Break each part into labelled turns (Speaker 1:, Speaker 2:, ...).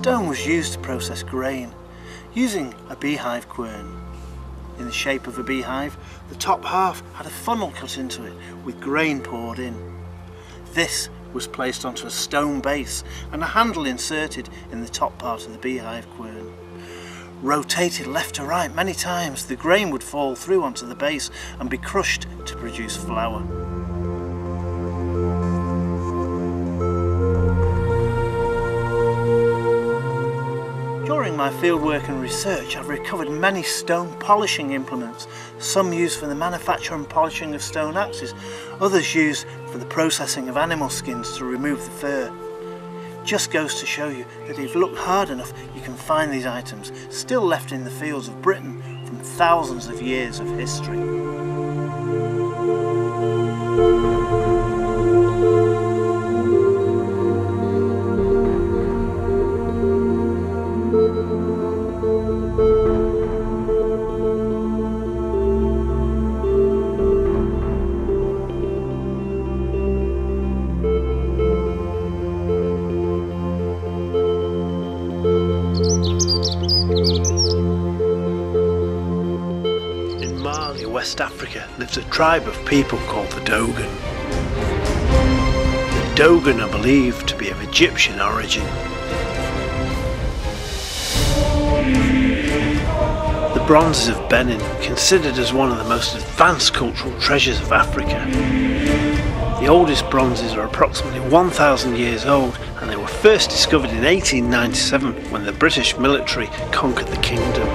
Speaker 1: Stone was used to process grain, using a beehive quern. In the shape of a beehive, the top half had a funnel cut into it with grain poured in. This was placed onto a stone base and a handle inserted in the top part of the beehive quern. Rotated left to right many times, the grain would fall through onto the base and be crushed to produce flour. During my fieldwork and research, I've recovered many stone polishing implements, some used for the manufacture and polishing of stone axes, others used for the processing of animal skins to remove the fur. Just goes to show you that if you look hard enough, you can find these items still left in the fields of Britain from thousands of years of history. West Africa lives a tribe of people called the Dogon. The Dogon are believed to be of Egyptian origin. The bronzes of Benin, considered as one of the most advanced cultural treasures of Africa. The oldest bronzes are approximately 1,000 years old, and they were first discovered in 1897 when the British military conquered the kingdom.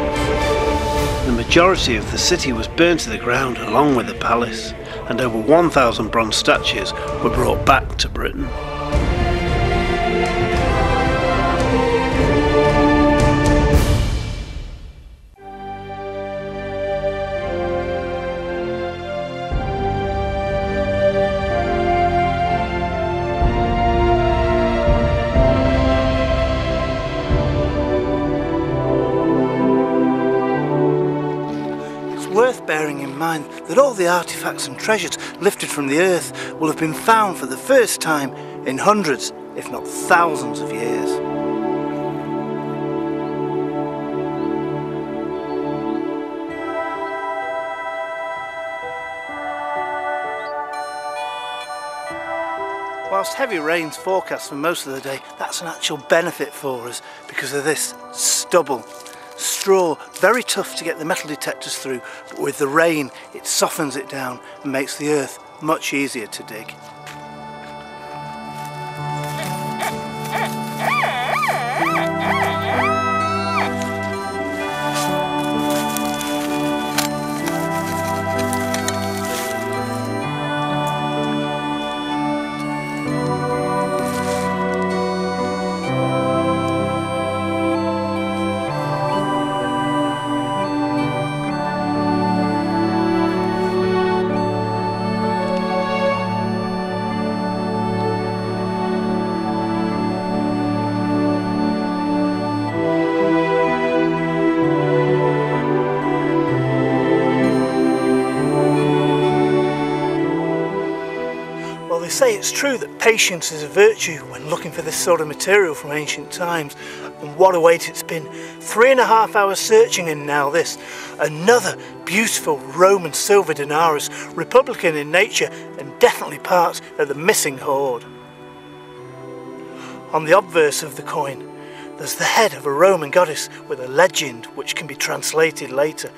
Speaker 1: The majority of the city was burnt to the ground along with the palace, and over 1,000 bronze statues were brought back to Britain. Bearing in mind that all the artifacts and treasures lifted from the earth will have been found for the first time in hundreds, if not thousands of years. Whilst heavy rain's forecast for most of the day, that's an actual benefit for us because of this stubble. Straw, very tough to get the metal detectors through, but with the rain it softens it down and makes the earth much easier to dig. They say it's true that patience is a virtue when looking for this sort of material from ancient times, and what a wait it's been. 3.5 hours searching, and now this, another beautiful Roman silver denarius, republican in nature and definitely part of the missing hoard. On the obverse of the coin there's the head of a Roman goddess with a legend which can be translated later,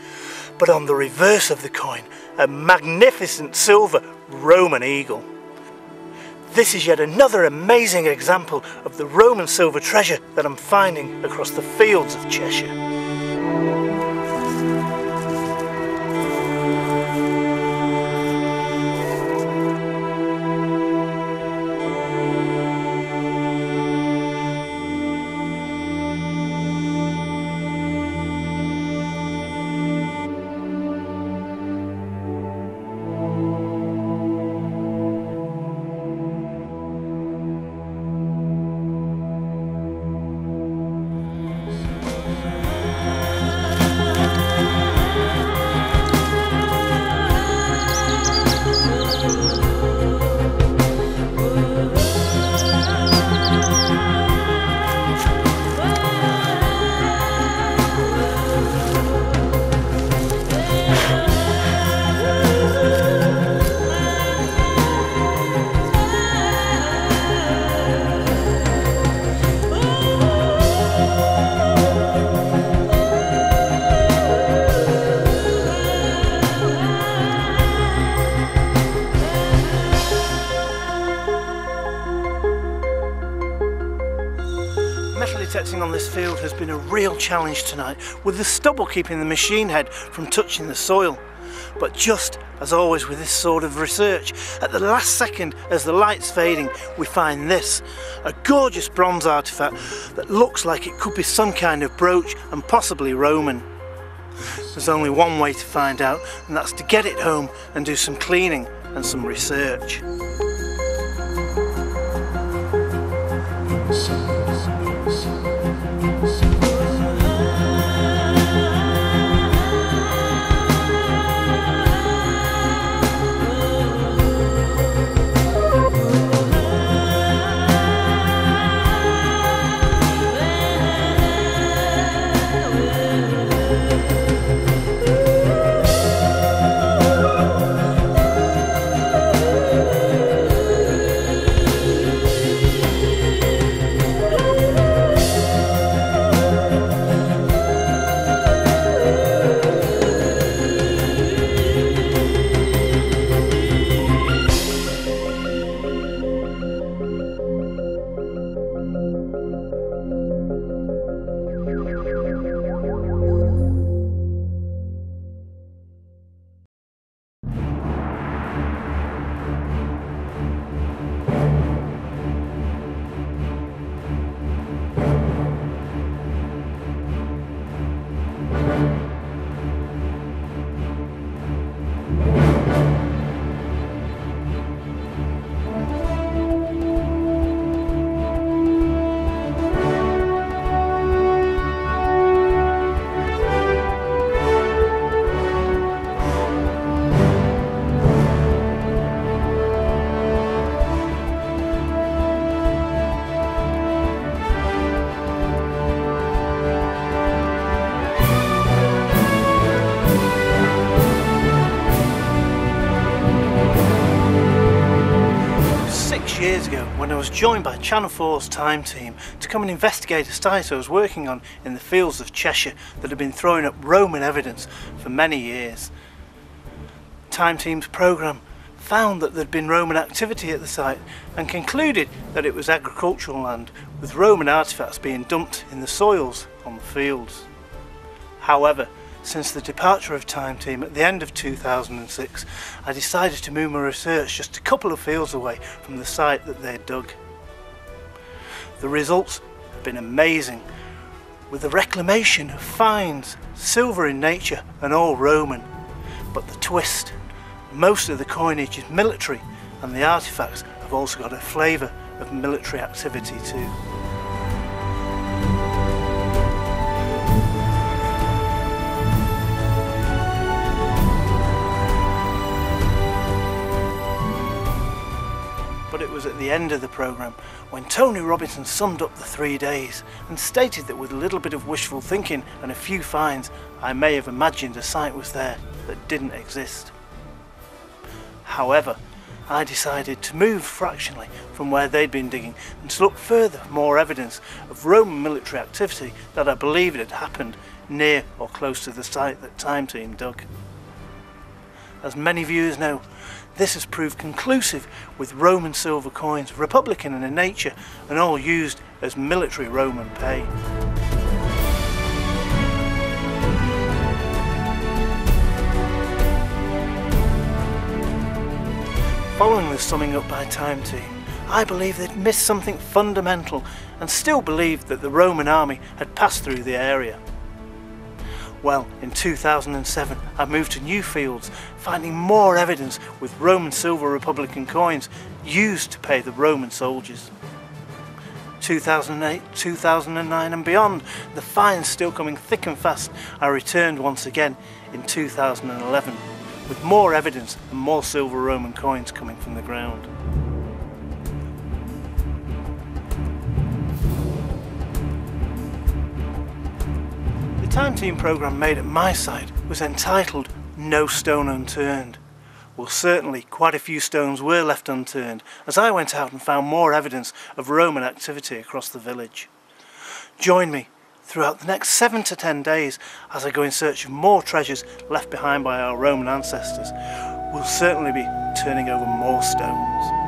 Speaker 1: but on the reverse of the coin a magnificent silver Roman eagle. This is yet another amazing example of the Roman silver treasure that I'm finding across the fields of Cheshire. Excavating on this field has been a real challenge tonight, with the stubble keeping the machine head from touching the soil. But just as always with this sort of research, at the last second as the light's fading, we find this, a gorgeous bronze artefact that looks like it could be some kind of brooch and possibly Roman. There's only one way to find out, and that's to get it home and do some cleaning and some research. Years ago, when I was joined by Channel 4's Time team to come and investigate a site I was working on in the fields of Cheshire that had been throwing up Roman evidence for many years. Time team's programme found that there'd been Roman activity at the site and concluded that it was agricultural land, with Roman artefacts being dumped in the soils on the fields. However, since the departure of Time team at the end of 2006, I decided to move my research just a couple of fields away from the site that they'd dug. The results have been amazing, with the reclamation of finds, silver in nature and all Roman. But the twist, most of the coinage is military, and the artefacts have also got a flavour of military activity too. But it was at the end of the programme when Tony Robinson summed up the 3 days and stated that with a little bit of wishful thinking and a few finds, I may have imagined a site was there that didn't exist. However, I decided to move fractionally from where they'd been digging and to look further for more evidence of Roman military activity that I believed had happened near or close to the site that Time Team dug. As many viewers know, this has proved conclusive, with Roman silver coins, republican in nature, and all used as military Roman pay. Following the summing up by Time Team, I believe they'd missed something fundamental and still believed that the Roman army had passed through the area. Well, in 2007 I moved to new fields, finding more evidence with Roman silver republican coins used to pay the Roman soldiers. 2008, 2009 and beyond, the finds still coming thick and fast, I returned once again in 2011 with more evidence and more silver Roman coins coming from the ground. The Time Team programme made at my site was entitled No Stone Unturned. Well, certainly quite a few stones were left unturned as I went out and found more evidence of Roman activity across the village. Join me throughout the next 7 to 10 days as I go in search of more treasures left behind by our Roman ancestors. We'll certainly be turning over more stones.